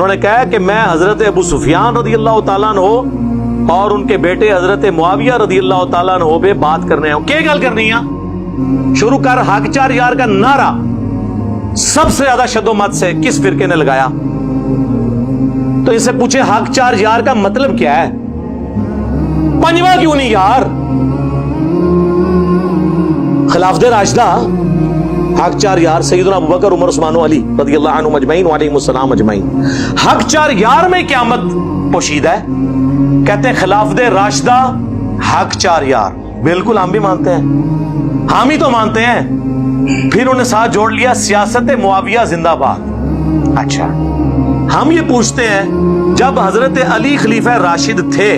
انہوں نے کہا کہ میں حضرت ابو سفیان رضی اللہ تعالیٰ عنہ اور ان کے بیٹے حضرت معاویہ رضی اللہ تعالیٰ عنہ پہ بات کرنے ہوں. کیا گل کرنی ہے؟ شروع کر حق چار یار کا نعرہ سب سے زیادہ شد و مت سے کس فرقے نے لگایا؟ تو ان سے پوچھے حق چار یار کا مطلب کیا ہے؟ پنجواں کیوں نہیں یار؟ خلافت راشدہ حق چار یار سیدنا ابوبکر عمر عثمان و علی رضی اللہ عنہم اجمعین وعلیہم السلام اجمعین. حق چار یار میں قیامت پوشیدہ ہے. کہتے ہیں خلافت راشدہ حق چار یار. بالکل ہم بھی مانتے ہیں, ہم ہی تو مانتے ہیں. پھر انہوں نے ساتھ جوڑ لیا سیاست معاویہ زندہ باد. اچھا ہم یہ پوچھتے ہیں جب حضرت علی خلیفہ راشد تھے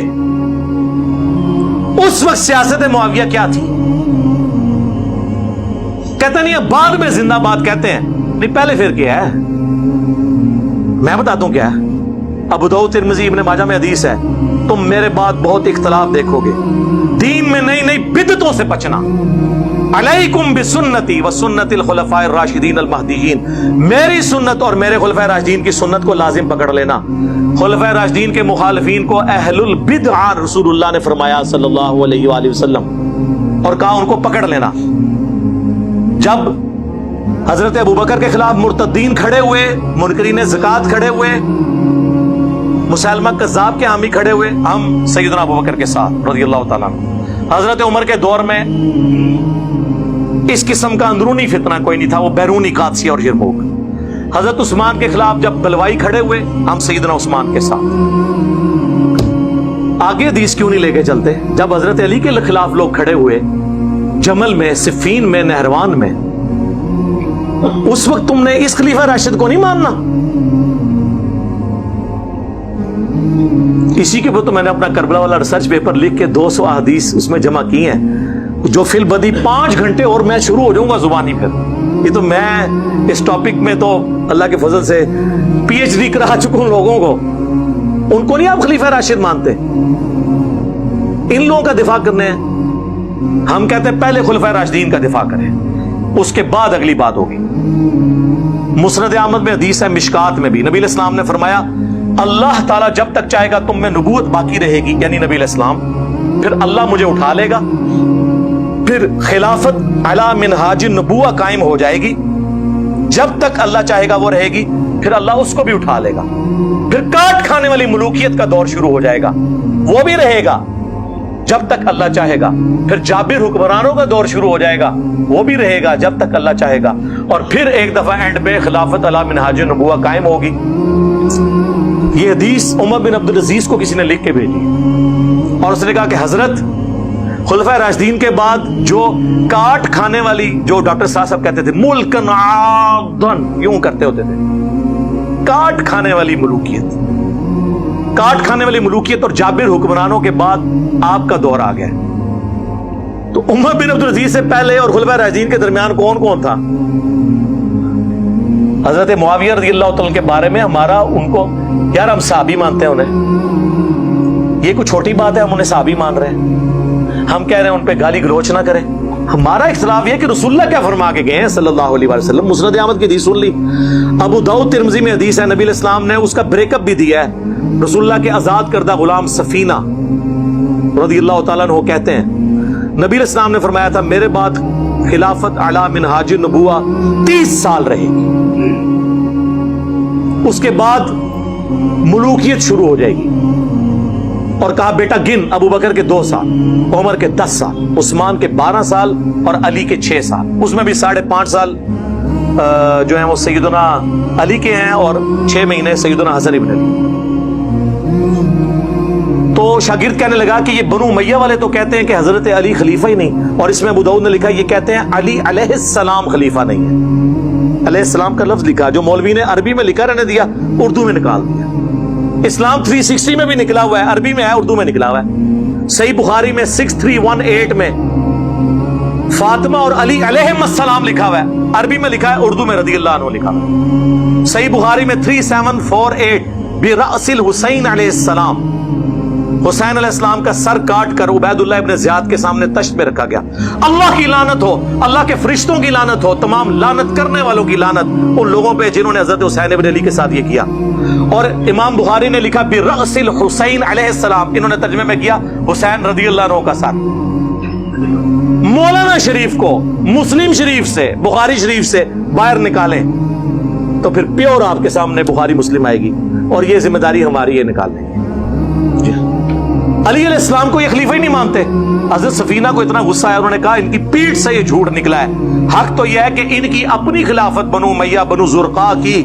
اس وقت سیاست معاویہ کیا تھی؟ کہتے نہیں بعد میں زندہ باد کہتے ہیں. نہیں پہلے پھر کیا ہے؟ میں بتاتا ہوں کیا ہے. ابو داؤد ترمذی ابن ماجہ میں حدیث ہے, تم میرے بعد بہت اختلاف دیکھو گے, دین میں نئی نئی بدعتوں سے بچنا. علیکم بسنتی وسنت الخلفاء الراشدین المہدیین, میری سنت اور میرے خلفاء راشدین کی سنت کو لازم پکڑ لینا. خلفاء راشدین کے مخالفین کو اہل البدع رسول اللہ نے فرمایا صلی اللہ علیہ وآلہ وسلم, اور کہا ان کو پکڑ لینا. جب حضرت ابوبکر کے خلاف مرتدین کھڑے ہوئے, منکرین زکات کھڑے ہوئے, مسلمہ کذاب کے حامی کھڑے ہوئے, ہم سیدنا ابوبکر کے ساتھ رضی اللہ تعالیٰ عنہ. حضرت عمر کے دور میں اس قسم کا اندرونی فتنہ کوئی نہیں تھا, وہ بیرونی قادسیہ اور یرموک. حضرت عثمان کے خلاف جب بلوائی کھڑے ہوئے, ہم سیدنا عثمان کے ساتھ. آگے حدیث کیوں نہیں لے کے چلتے؟ جب حضرت علی کے خلاف لوگ کھڑے ہوئے جمل میں, صفین میں, نہروان میں, اس وقت تم نے اس خلیفہ راشد کو نہیں ماننا. اسی کے اوپر تو میں نے اپنا کربلا والا ریسرچ پیپر لکھ کے 200 احادیث اس میں جمع کی ہیں, جو فی البدی 5 گھنٹے اور میں شروع ہو جاؤں گا زبانی. پھر یہ تو میں اس ٹاپک میں تو اللہ کے فضل سے پی ایچ ڈی کرا چکا ہوں لوگوں کو. ان کو نہیں آپ خلیفہ راشد مانتے؟ ان لوگوں کا دفاع کرنے ہیں. ہم کہتے ہیں پہلے خلفاء راشدین کا دفاع کریں, اس کے بعد اگلی بات ہوگی. مسند احمد میں حدیث ہے, مشکات میں بھی, نبی علیہ السلام نے فرمایا اللہ تعالیٰ جب تک چاہے گا تم میں نبوت باقی رہے گی, یعنی نبی علیہ السلام, پھر اللہ مجھے اٹھا لے گا, پھر خلافت علی منہاج النبوہ قائم ہو جائے گی. جب تک اللہ چاہے گا وہ رہے گی, پھر اللہ اس کو بھی اٹھا لے گا. پھر کاٹ کھانے والی ملوکیت کا دور شروع ہو جائے گا, وہ بھی رہے گا جب تک اللہ چاہے گا. پھر جابر حکمرانوں کا دور شروع ہو جائے گا, وہ بھی رہے گا جب تک اللہ چاہے گا. اور پھر ایک دفعہ اینڈ پہ خلافت علی منہاج النبوہ قائم ہوگی. یہ حدیث عمر بن عبد العزیز کو کسی نے لکھ کے بھیجی, اور اس نے کہا کہ حضرت خلفاء راشدین کے بعد جو کاٹ کھانے والی, جو ڈاکٹر صاحب کہتے تھے ملکن عاضن, یوں کرتے ہوتے تھے, کاٹ کھانے والی ملوکیت, کاٹ کھانے والی ملوکیت اور جابر حکمرانوں کے بعد آپ کا دور آ گیا. تو عمر بن عبد العزیز سے پہلے اور خلفاء راشدین کے درمیان کون کون تھا؟ حضرت معاویہ رضی اللہ تعالیٰ کے بارے میں ہمارا ان کو, یار ہم صحابی مانتے ہیں انہیں, یہ کوئی چھوٹی بات ہے ہم انہیں صحابی مان رہے ہیں. ہم کہہ رہے ہیں ان پہ گالی گلوچ نہ کریں. ہمارا اختلاف یہ کہ رسول اللہ کیا فرما کے گئے ہیں صلی اللہ علیہ وسلم. مسند احمد کی حدیث سن لی, ابو داؤد ترمذی میں حدیث ہے, نبی علیہ السلام نے اس کا بریک اپ بھی دیا ہے. رسول اللہ کے آزاد کردہ غلام سفینہ رضی اللہ تعالیٰ عنہ کہتے ہیں نبی علیہ السلام نے فرمایا تھا میرے بعد خلافت اعلی منہاج النبوہ 30 سال رہے گی, اس کے بعد ملوکیت شروع ہو جائے گی. اور کہا بیٹا گن, ابو بکر کے 2 سال, عمر کے 10 سال, عثمان کے 12 سال اور علی کے 6 سال. اس میں بھی 5.5 سال جو ہیں وہ سیدنا علی کے ہیں, اور 6 مہینے سیدنا حسن ابن علی. تو شاگرد کہنے لگا کہ یہ بنو امیہ والے تو کہتے ہیں کہ حضرت علی خلیفہ ہی نہیں, اور اس میں ابو داؤد نے لکھا یہ کہتے ہیں علی علیہ السلام خلیفہ نہیں ہے. علیہ السلام کا لفظ لکھا, جو مولوی نے عربی میں لکھا رہنے دیا, اردو میں نکال دیا. اسلام 360 میں بھی نکلا ہوا ہے, عربی میں ہے, اردو میں نکلا ہوا ہے. صحیح بخاری میں 6318 میں فاطمہ اور علی علیہم السلام لکھا ہوا ہے, عربی میں لکھا ہے, اردو میں رضی اللہ عنہ لکھا ہے. صحیح بخاری میں 3748 برأس الحسین علیہ السلام, حسین علیہ السلام کا سر کاٹ کر عبیداللہ ابن زیاد کے سامنے تشت میں رکھا گیا. اللہ کی لعنت ہو, اللہ کے فرشتوں کی لعنت ہو, تمام لعنت کرنے والوں کی لعنت ان لوگوں پہ جنہوں نے حضرت حسین ابن علی کے ساتھ یہ کیا. اور امام بخاری نے لکھا برأس الحسین علیہ السلام, انہوں نے ترجمے میں کیا حسین رضی اللہ عنہ کا سر. مولانا شریف کو مسلم شریف سے, بخاری شریف سے باہر نکالیں تو پھر پیور آپ کے سامنے بخاری مسلم آئے گی, اور یہ ذمہ داری ہماری ہے نکالنے کی. علی علیہ السلام کو یہ خلیفہ ہی نہیں مانتے. حضرت سفینہ کو اتنا غصہ ہے, انہوں نے کہا ان کی پیٹھ سے یہ جھوٹ نکلا ہے. حق تو یہ ہے کہ ان کی اپنی خلافت بنو امیہ بنو زرقاء کی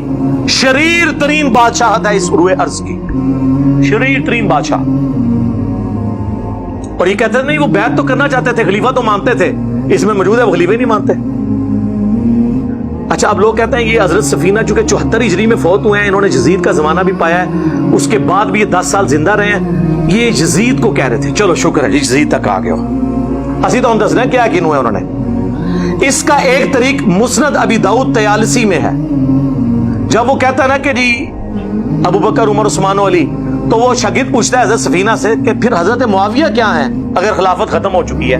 شریر ترین بادشاہت ہے اس روئے ارض کی, شریر ترین بادشاہ. اور یہ کہتے ہیں نہیں وہ بیعت تو کرنا چاہتے تھے, خلیفہ تو مانتے تھے, اس میں موجود ہے وہ خلیفہ ہی نہیں مانتے. اچھا اب لوگ کہتے ہیں یہ حضرت سفینہ چونکہ 74 ہجری میں فوت ہوئے ہیں, انہوں نے یزید کا زمانہ بھی پایا ہے, اس کے بعد بھی یہ 10 سال زندہ رہے ہیں, یہ یزید کو کہہ رہے تھے. چلو شکر ہے یزید تک آ گئے ہو, اسی تو ہم دس رہے ہیں کیا کنو ہے انہوں نے. اس کا ایک طریق مسند ابی داؤد طیالسی میں ہے. جب وہ کہتا ہے نا کہ جی ابو بکر عمر عثمان و علی, تو وہ شاگرد پوچھتا ہے حضرت سفینہ سے کہ پھر حضرت معاویہ کیا ہیں اگر خلافت ختم ہو چکی ہے.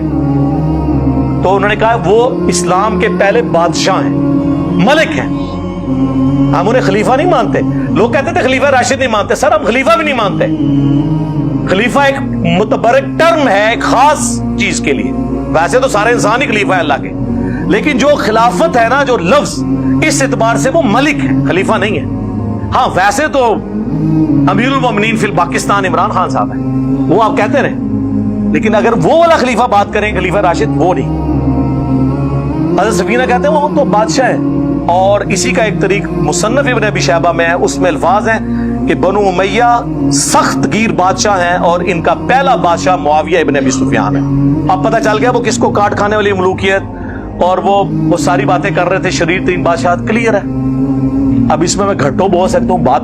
تو انہوں نے کہا وہ اسلام کے پہلے بادشاہ ہیں, ملک ہیں, ہم انہیں خلیفہ نہیں مانتے. لوگ کہتے تھے خلیفہ راشد نہیں مانتے, سر ہم خلیفہ بھی نہیں مانتے. خلیفہ ایک متبرک ٹرم ہے ایک خاص چیز کے لیے, ویسے تو سارے انسان ہی خلیفہ ہے اللہ کے, لیکن جو خلافت ہے نا, جو لفظ, اس اعتبار سے وہ ملک ہے, خلیفہ نہیں ہے. ہاں ویسے تو امیر المومنین فی پاکستان عمران خان صاحب ہیں, وہ آپ کہتے رہے, لیکن اگر وہ والا خلیفہ بات کریں خلیفہ راشد, وہ نہیں. حضرت سفینہ کہتے ہیں وہ تو بادشاہ ہے. اور اسی کا ایک طریق مصنف ابن ابی شیبہ میں ہے, اس میں الفاظ ہیں کہ بنو امیہ سخت گیر بادشاہ ہیں اور ان کا پہلا بادشاہ معاویہ ابن ابی سفیان ہے. اب پتہ چل گیا وہ کس کو کاٹ کھانے والی ملوکیت اور وہ ساری باتیں کر رہے تھے, شریر ترین بادشاہت کلیئر ہے. اب اس میں گھٹو بول سکتا ہوں بات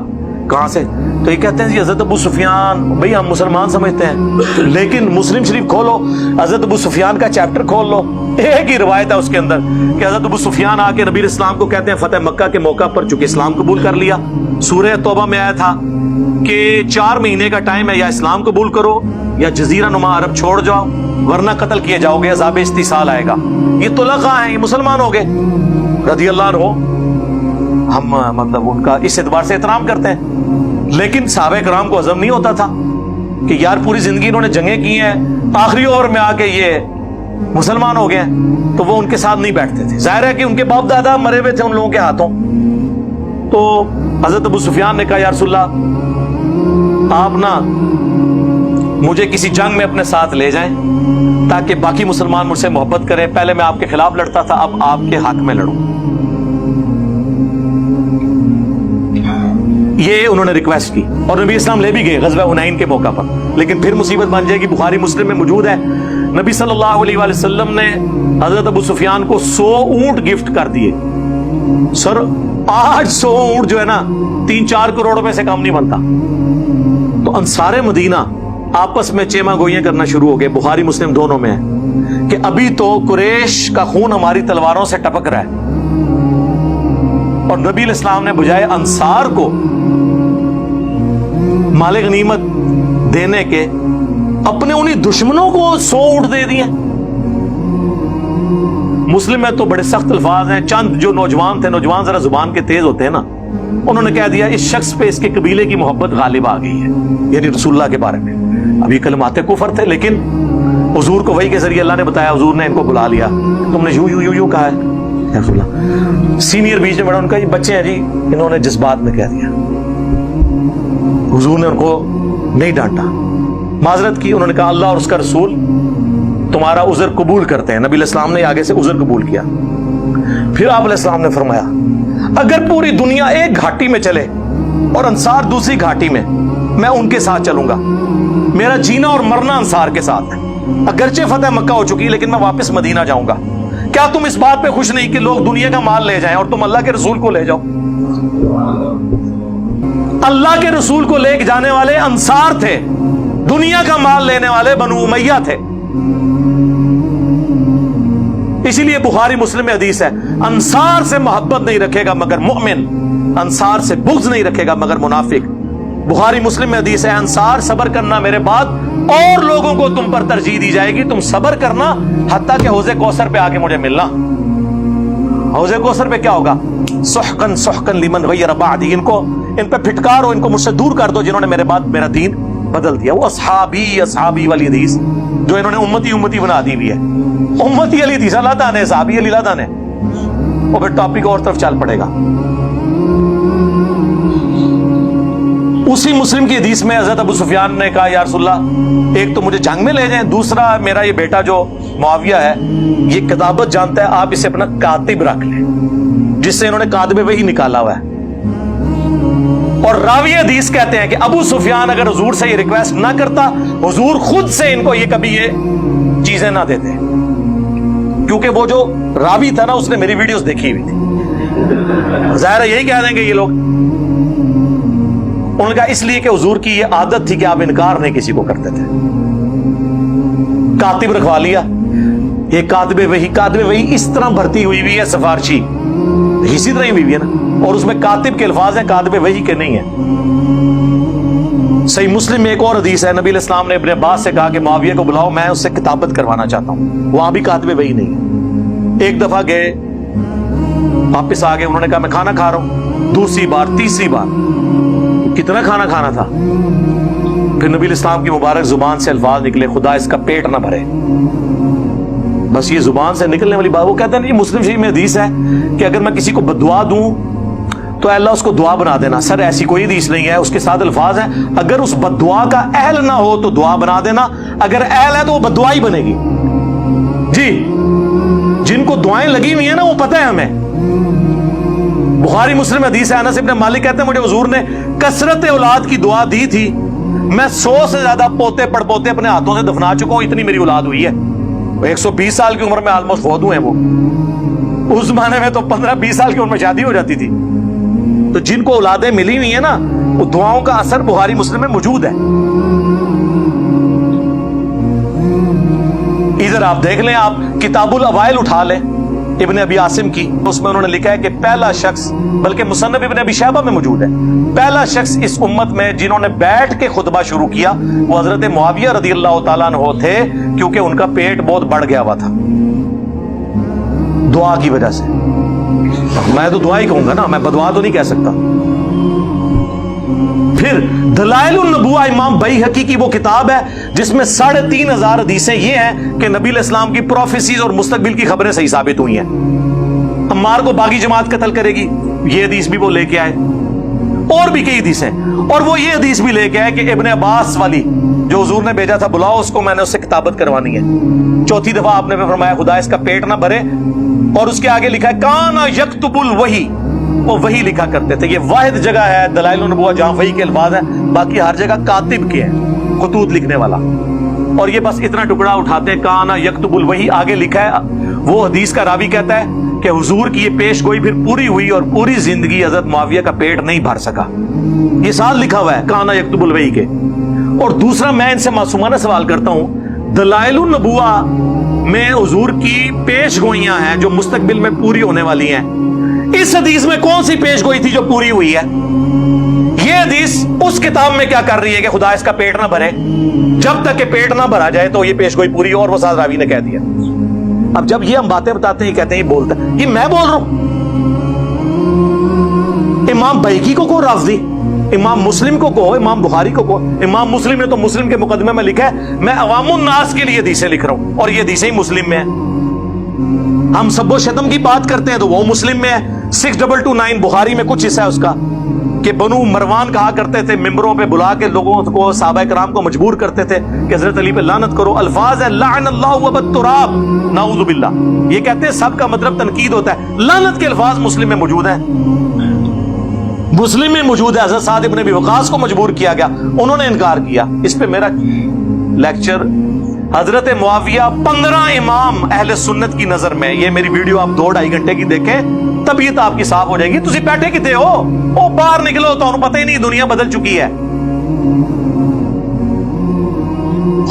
کہاں سے, تو یہ کہتے ہیں جی حضرت ابو سفیان, بھئی ہم مسلمان سمجھتے ہیں, لیکن مسلم شریف کھولو, حضرت ابو سفیان کا چیپٹر کھول لو, ایک ہی روایت ہے اس کے اندر کہ حضرت ابو سفیان آ کے نبی اسلام کو کہتے ہیں فتح مکہ کے موقع پر چونکہ اسلام قبول کر لیا, سورہ توبہ میں آیا تھا کہ 4 مہینے کا ٹائم ہے, یا اسلام قبول کرو یا جزیرہ نما عرب چھوڑ جاؤ ورنہ قتل کیے جاؤ گے, عذاب استیصال آئے گا. یہ طلقاء ہیں, یہ مسلمان ہو گئے رضی اللہ عنہ. ہم مطلب ان کا اس اعتبار سے احترام کرتے ہیں, لیکن صحابہ کرام کو ہضم نہیں ہوتا تھا کہ یار پوری زندگی انہوں نے جنگیں کی ہیں, آخری اوور میں آ کے یہ مسلمان ہو گئے ہیں, تو وہ ان کے ساتھ نہیں بیٹھتے تھے. ظاہر ہے کہ ان کے باپ دادا مرے ہوئے تھے ان لوگوں کے ہاتھوں. تو حضرت ابو سفیان نے کہا یا رسول اللہ آپ نا مجھے کسی جنگ میں اپنے ساتھ لے جائیں تاکہ باقی مسلمان مجھ سے محبت کریں, پہلے میں آپ کے خلاف لڑتا تھا, اب آپ کے حق میں لڑوں. یہ انہوں نے ریکویسٹ کی اور نبی اسلام لے بھی گئے غزوہ حنین کے موقع پر, لیکن پھر مصیبت بن جائے گی. بخاری مسلم میں موجود ہے نبی صلی اللہ علیہ وآلہ وسلم نے حضرت ابو سفیان کو 100 اونٹ گفٹ کر دیے. سر آج 100 اونٹ جو ہے نا 3-4 کروڑ میں سے کم نہیں بنتا. تو انصار مدینہ آپس میں چیما گوئیاں کرنا شروع ہو گئے, بخاری مسلم دونوں میں ہے کہ ابھی تو قریش کا خون ہماری تلواروں سے ٹپک رہا ہے, اور نبی علیہ السلام نے بجائے انصار کو مال غنیمت دینے کے اپنے انہی دشمنوں کو 100 اونٹ دے دیے. مسلم میں تو بڑے سخت الفاظ ہیں, چند جو نوجوان تھے, نوجوان ذرا زبان کے تیز ہوتے ہیں نا, انہوں نے کہہ دیا اس شخص پہ اس کے قبیلے کی محبت غالب آ گئی ہے, یعنی رسول اللہ کے بارے میں. اب یہ کلمات کفر تھے, لیکن حضور کو وحی کے ذریعے اللہ نے بتایا, حضور نے ان کو بلا لیا, تم نے یوں یوں یوں یوں کہا ہے رسول اللہ. سینئر بیچ میں بڑا ان کا یہ بچے ہیں جی, انہوں نے جذبات میں کہہ دیا. حضور نے ان کو نہیں ڈانٹا, معذرت کی, انہوں نے کہا اللہ اور اس کا رسول تمہارا عذر قبول کرتے ہیں. نبی علیہ السلام نے آگے سے عذر قبول کیا. پھر آپ علیہ السلام نے فرمایا اگر پوری دنیا ایک گھاٹی میں چلے اور انصار دوسری گھاٹی میں ان کے ساتھ چلوں گا, میرا جینا اور مرنا انصار کے ساتھ ہے. اگرچہ فتح مکہ ہو چکی لیکن میں واپس مدینہ جاؤں گا. کیا تم اس بات پہ خوش نہیں کہ لوگ دنیا کا مال لے جائیں اور تم اللہ کے رسول کو لے جاؤ؟ اللہ کے رسول کو لے جانے والے انصار تھے, دنیا کا مال لینے والے بنو امیہ تھے. اسی لیے بخاری مسلم میں حدیث ہے انصار سے محبت نہیں رکھے گا مگر مومن, انصار سے بغض نہیں رکھے گا مگر منافق. بخاری مسلم میں حدیث ہے انصار صبر کرنا میرے بعد اور لوگوں کو تم پر ترجیح دی جائے گی. تم صبر کرنا حتیٰ کہ حوض کوثر پہ آ کے مجھے ملنا. حوض کوثر پہ کیا ہوگا؟ سحقن سحقن لمن غیر بعدی. ان پہ پھٹکارو، ان کو مجھ سے دور کر دو جنہوں نے میرے بعد میرا دین بدل دیا. وہ اصحابی اصحابی والی حدیث جو انہوں نے امتی امتی بنا دی ہوئی ہے، امتی علی حدیث اللہ تعالیٰ نے، صحابی علی اللہ تعالیٰ نے. وہ پھر ٹاپک اور طرف چل پڑے گا. اسی مسلم کی حدیث میں حضرت ابو سفیان نے کہا یا رسول اللہ ایک تو مجھے جنگ میں لے جائیں، دوسرا میرا یہ بیٹا جو معاویہ ہے یہ کتابت جانتا ہے، آپ اسے اپنا کاتب رکھ لیں، جس سے انہوں نے کاتب وحی نکالا ہوا ہے. اور راوی حدیث کہتے ہیں کہ ابو سفیان اگر حضور سے یہ ریکویسٹ نہ کرتا، حضور خود سے ان کو یہ کبھی یہ چیزیں نہ دیتے، کیونکہ وہ جو راوی تھا نا اس نے میری ویڈیوز دیکھی ہوئی تھی. ظاہر ہے یہی کہہ دیں گے یہ لوگ. انہوں نے کہا اس لیے کہ حضور کی یہ عادت تھی کہ آپ انکار نہیں کسی کو کرتے تھے. کاتب رکھوا لیا. یہ کاتب وحی اس طرح بھرتی ہوئی ہے سفارشی، اسی طرح ہی ہوئی ہے نا، اور اس میں کاتب کے الفاظ ہیں، کاتب وحی کے نہیں ہیں. صحیح مسلم میں ایک اور حدیث ہے، نبی علیہ السلام نے ابن عباس سے کہا کہ معاویہ کو بلاؤ، میں اس سے کتابت کروانا چاہتا ہوں. وہاں بھی کاتب وحی نہیں ہے. ایک دفعہ گئے، واپس آ گئے، انہوں نے کہا میں کھانا کھا رہا ہوں. دوسری بار، تیسری بار، کتنا کھانا کھانا تھا. پھر نبی علیہ السلام کی مبارک زبان سے الفاظ نکلے، خدا اس کا پیٹ نہ بھرے. بس یہ زبان سے نکلنے والی بات. وہ کہتے ہیں یہ مسلم شریف میں حدیث ہے کہ اگر میں کسی کو بددعا دوں تو اللہ اس کو دعا بنا دینا. سر ایسی کوئی حدیث نہیں ہے. اس کے ساتھ الفاظ ہیں اگر اس بددعا کا اہل نہ ہو تو دعا بنا دینا، اگر اہل ہے تو وہ بددعا ہی بنے گی. جی جن کو دعائیں لگی ہوئی ہیں نا وہ پتہ ہے ہمیں. بخاری مسلم حدیث ہے، انس ابن مالک کہتے ہیں مجھے حضور نے کثرت اولاد کی دعا دی تھی، میں 100 سے زیادہ پوتے پڑ پوتے اپنے ہاتھوں سے دفنا چکا ہوں، اتنی میری اولاد ہوئی ہے. 120 سال کی عمر میں آلموسٹ فوت ہوئے ہیں وہ. اس زمانے میں تو 15-20 سال کی عمر میں شادی ہو جاتی تھی. تو جن کو اولادیں ملی ہوئی ہیں نا وہ دعاؤں کا اثر بخاری مسلم میں موجود ہے. ادھر آپ دیکھ لیں، آپ کتاب الاوائل اٹھا لیں ابن ابی عاصم کی، اس میں انہوں نے لکھا ہے کہ پہلا شخص، بلکہ مصنف ابن ابی شیبہ میں موجود ہے، پہلا شخص اس امت میں جنہوں نے بیٹھ کے خطبہ شروع کیا وہ حضرت معاویہ رضی اللہ تعالیٰ عنہ تھے، کیونکہ ان کا پیٹ بہت بڑھ گیا ہوا تھا دعا کی وجہ سے. میں تو دعا ہی کہوں گا نا، میں بدعا تو نہیں کہہ سکتا. پھر دلائل النبوہ امام بیہقی کی وہ کتاب ہے جس میں 3500 حدیثیں یہ ہیں کہ نبی علیہ السلام کی پروفیسیز اور مستقبل کی خبریں صحیح ثابت ہوئی ہیں. عمار کو باغی جماعت قتل کرے گی، یہ حدیث بھی وہ لے کے آئے، اور بھی کئی حدیثیں. اور وہ یہ حدیث بھی لے کے آئے کہ ابن عباس والی جو حضور نے بھیجا تھا بلاؤ اس کو، میں نے اس سے کتابت کروانی ہے. چوتھی دفعہ آپ نے فرمایا خدا اس کا پیٹ نہ بھرے، اور اس کے آگے لکھا ہے کانا یکتب الوحی، وہ وحی لکھا کرتے تھے. یہ واحد جگہ ہے دلائل النبوہ جہاں وحی کے الفاظ ہیں، باقی ہر جگہ کاتب کے ہیں، خطوط لکھنے والا. اور یہ بس اتنا ٹکڑا اٹھاتے ہیں کانا یکتب الوحی، آگے لکھا ہے وہ حدیث کا راوی کہتا ہے کہ حضور کی یہ پیش گوئی پھر پوری ہوئی اور پوری زندگی حضرت معاویہ کا پیٹ نہیں بھر سکا. یہ سال لکھا ہوا ہے کانا یکتب الوحی کے. اور دوسرا میں ان سے معصومانہ سوال کرتا ہوں، دلائل النبوہ میں حضور کی پیش گوئیاں ہیں جو مستقبل میں پوری ہونے والی ہیں، اس حدیث میں کون سی پیش گوئی تھی جو پوری ہوئی ہے؟ یہ حدیث اس کتاب میں کیا کر رہی ہے کہ خدا اس کا پیٹ نہ بھرے، جب تک کہ پیٹ نہ بھرا جائے تو یہ پیش گوئی پوری ہو، اور وہ ساتھ راوی نے کہہ دیا. اب جب یہ ہم باتیں بتاتے ہیں یہ کہتے ہیں یہ بولتا ہے، یہ میں بول رہا ہوں. امام بیہقی کو کہو رافضی، امام مسلم کو کہو، امام بخاری کو کہو. امام مسلم نے تو مسلم کے مقدمے میں لکھا ہے میں عوام الناس کے لیے حدیثیں لکھ رہا ہوں، اور یہ حدیثیں ہی مسلم میں ہیں. ہم سب و شتم کی بات کرتے ہیں تو وہ مسلم میں ہے. 6229 بخاری میں کچھ حصہ ہے اس کا کہ بنو مروان کہا کرتے تھے، ممبروں پہ بلا کے لوگوں کو، صحابہ کرام کو مجبور کرتے تھے کہ حضرت علی پہ لعنت کرو. الفاظ ہے لعن اللہ وبالتراب، نعوذ باللہ. یہ کہتے ہیں سب کا مطلب تنقید ہوتا ہے. لعنت کے الفاظ مسلم میں موجود ہیں، مسلم میں موجود ہے. حضرت سعد ابن ابی وقاص کو مجبور کیا گیا، انہوں نے انکار کیا. اس پہ میرا لیکچر حضرت معاویہ 15 امام اہل سنت کی نظر میں، یہ میری ویڈیو آپ 2-2.5 گھنٹے کی دیکھیں طبیعت آپ کی صاف ہو جائے گی. تسی بیٹھے کتے ہو، او باہر نکلو، تو انہوں پتہ ہی نہیں دنیا بدل چکی ہے.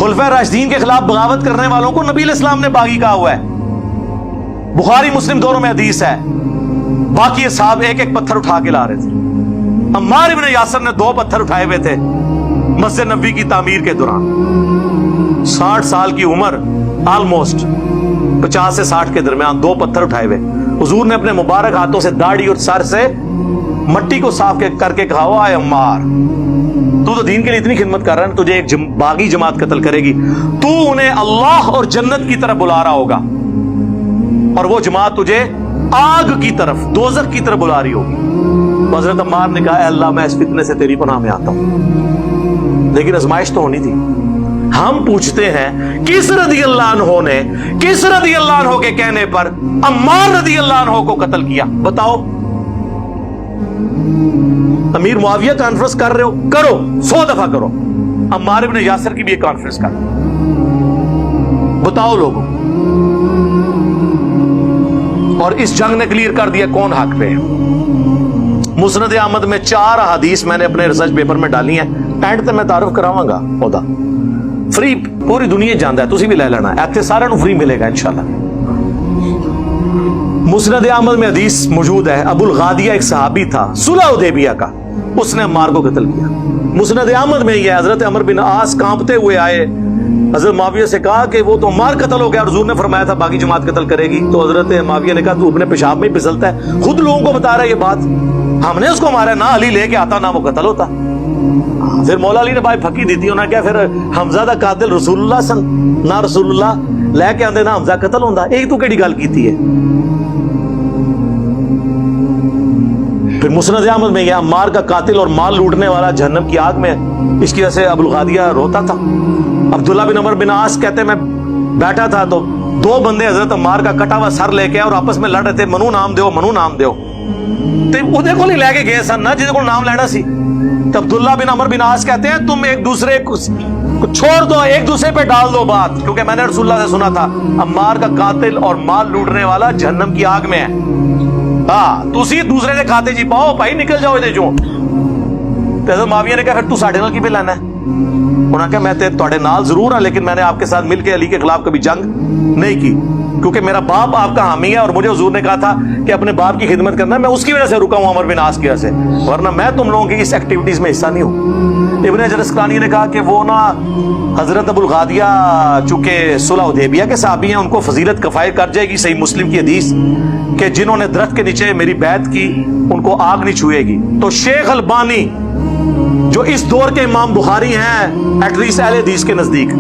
خلفائے راشدین کے خلاف بغاوت کرنے والوں کو نبی علیہ السلام نے باغی کہا ہوا ہے. بخاری مسلم دونوں میں حدیث ہے. باقی صاحب ایک ایک پتھر اٹھا کے لا رہے تھے. عمار ابن یاسر نے 2 پتھر اٹھائے ہوئے تھے. مسجد نبوی کی تعمیر کے دوران 60 سال کی عمر، آلموسٹ 50 سے 60 کے درمیان، 2 پتھر اٹھائے ہوئے، حضور نے اپنے مبارک ہاتھوں سے داڑھی اور سر سے مٹی کو صاف کر کے کہا، اے عمار، تو دین کے لیے اتنی خدمت کر رہا ہے، تجھے ایک باغی جماعت قتل کرے گی، تو انہیں اللہ اور جنت کی طرف بلا رہا ہوگا، اور وہ جماعت تجھے آگ کی طرف، دوزخ کی طرف بلا رہی ہوگی۔ حضرت عمار نے کہا، اے اللہ، میں اس فتنے سے تیری پناہ میں آتا ہوں، لیکن آزمائش تو ہونی تھی۔ ہم پوچھتے ہیں کس رضی اللہ عنہ نے، کس رضی اللہ عنہ کے کہنے پر عمار رضی اللہ عنہ کو قتل کیا؟ بتاؤ۔ امیر معاویہ کانفرنس کر رہے ہو، کرو، 100 دفعہ کرو، عمار ابن یاسر کی بھی ایک کانفرنس کر، بتاؤ لوگوں۔ اور اس جنگ نے کلیئر کر دیا کون حق پہ ہے۔ مسند احمد میں 4 احادیث میں نے اپنے ریسرچ پیپر میں ڈالی ہیں، اینڈ تے میں تعارف کراواں گا، خدا فری، پوری دنیا جاندا ہے، تسی بھی لے لینا، ایتھے سارے نو فری ملے گا انشاءاللہ۔ مسند احمد میں حدیث موجود ہے، ابو الغادیہ ایک صحابی تھا صلح حدیبیہ کا، اس نے عمار کو قتل کیا۔ مسند احمد میں یہ حضرت عمر بن عاص کانپتے ہوئے آئے، حضرت معاویہ سے کہا کہ وہ تو عمار قتل ہو گیا، اور حضور نے فرمایا تھا باقی جماعت قتل کرے گی، تو حضرت معاویہ نے کہا تو اپنے پیشاب میں ہی پھسلتا ہے، خود لوگوں کو بتا رہا ہے یہ بات، ہم نے اس کو مارا، نہ علی لے کے آتا نہ وہ قتل ہوتا۔ پھر مولا علی نے بھائی پھکی دی تھی، انہوں نے کیا پھر حمزہ دا قاتل رسول اللہ سن، نہ رسول اللہ لے کے آندے نہ حمزہ قتل ہوندا، ایک تو کیڑی گل کیتی ہے۔ پھر مسند احمد میں یہ عمار کا قاتل اور مال لوٹنے والا جہنم کی آگ میں ہے، اس کی وجہ سے ابو الغادیہ روتا تھا۔ عبداللہ بن عمر بن عاص کہتے ہیں میں بیٹھا تھا تو 2 بندے حضرت عمار کا کٹا ہوا سر لے کے اور آپس میں لڑ رہے تھے، منو نام دیو، منو نام دیو، تے اودے کو نہیں لے کے گئے سن نا جہدے کو نام لینا سی۔ تو عبداللہ بن عمر بن عاص کہتے ہیں تم ایک دوسرے کو چھوڑ دو، ایک دوسرے پہ ڈال دو بات، کیونکہ میں نے رسول اللہ سے سنا تھا عمار کا قاتل اور مال لوٹنے والا جہنم کی آگ میں ہے، ہاں تسی دوسرے دے کھاتے جی پاؤ بھائی، نکل جاؤ دے جو۔ حضرت معاویہ نے کہا پھر تو ساڈے نال کی پہ لینا ہے؟ انہوں نے کہا میں تواڈے نال ضرور ہاں، لیکن میں نے آپ کے ساتھ مل کے علی کے خلاف کبھی جنگ نہیں کی، کیونکہ میرا باپ آپ کا حامی ہے، اور مجھے حضور نے کہا تھا کہ اپنے باپ کی خدمت کرنا، میں اس کی وجہ سے رکا ہوں، عمر بن عاص کی وجہ سے، ورنہ میں تم لوگوں کی اس ایکٹیویٹیز میں حصہ نہیں ہوں۔ ابن حجر اسقلانی نے کہا کہ وہ نا حضرت ابو الغادیہ چونکہ صلح حدیبیہ کے صحابی ہیں، ان کو فضیلت کفایت کر جائے گی، صحیح مسلم کی حدیث کہ جنہوں نے درخت کے نیچے میری بیعت کی ان کو آگ نہیں چھوئے گی۔ تو شیخ البانی جو اس دور کے امام بخاری ہیں ایٹ لیسٹ اہل حدیث کے نزدیک،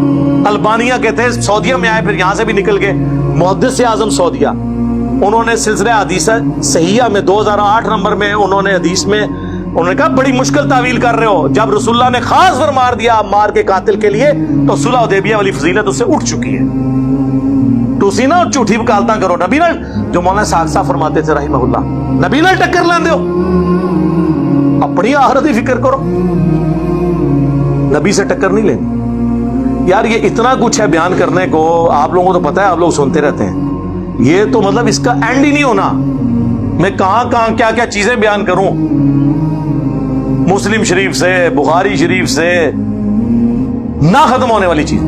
البانیہ کہتے ہیں، سعودیہ میں آئے پھر یہاں سے بھی نکل گئے، محدث اعظم سعودیہ، انہوں نے سلسلہ حدیث صحیحہ میں 2008 نمبر میں انہوں نے حدیث میں انہوں نے کہا بڑی مشکل تعویل کر رہے ہو، جب رسول اللہ نے خاص فرما دیا عمار کے قاتل کے لیے تو صلح حدیبیہ والی فضیلت اس سے اٹھ چکی ہے۔ تسی نا جھوٹی وکالتاں کرو، نبی نال جو مولانا ساگ صاحب فرماتے تھے رحمہ اللہ، نبی نال ٹکر لیندے ہو، اپنی آخرت کی فکر کرو، نبی سے ٹکر نہیں لینی۔ یار یہ اتنا کچھ ہے بیان کرنے کو، آپ لوگوں کو تو پتہ ہے، آپ لوگ سنتے رہتے ہیں، یہ تو مطلب اس کا اینڈ ہی نہیں ہونا، میں کہاں کہاں کیا کیا چیزیں بیان کروں، مسلم شریف سے، بخاری شریف سے، نہ ختم ہونے والی چیز۔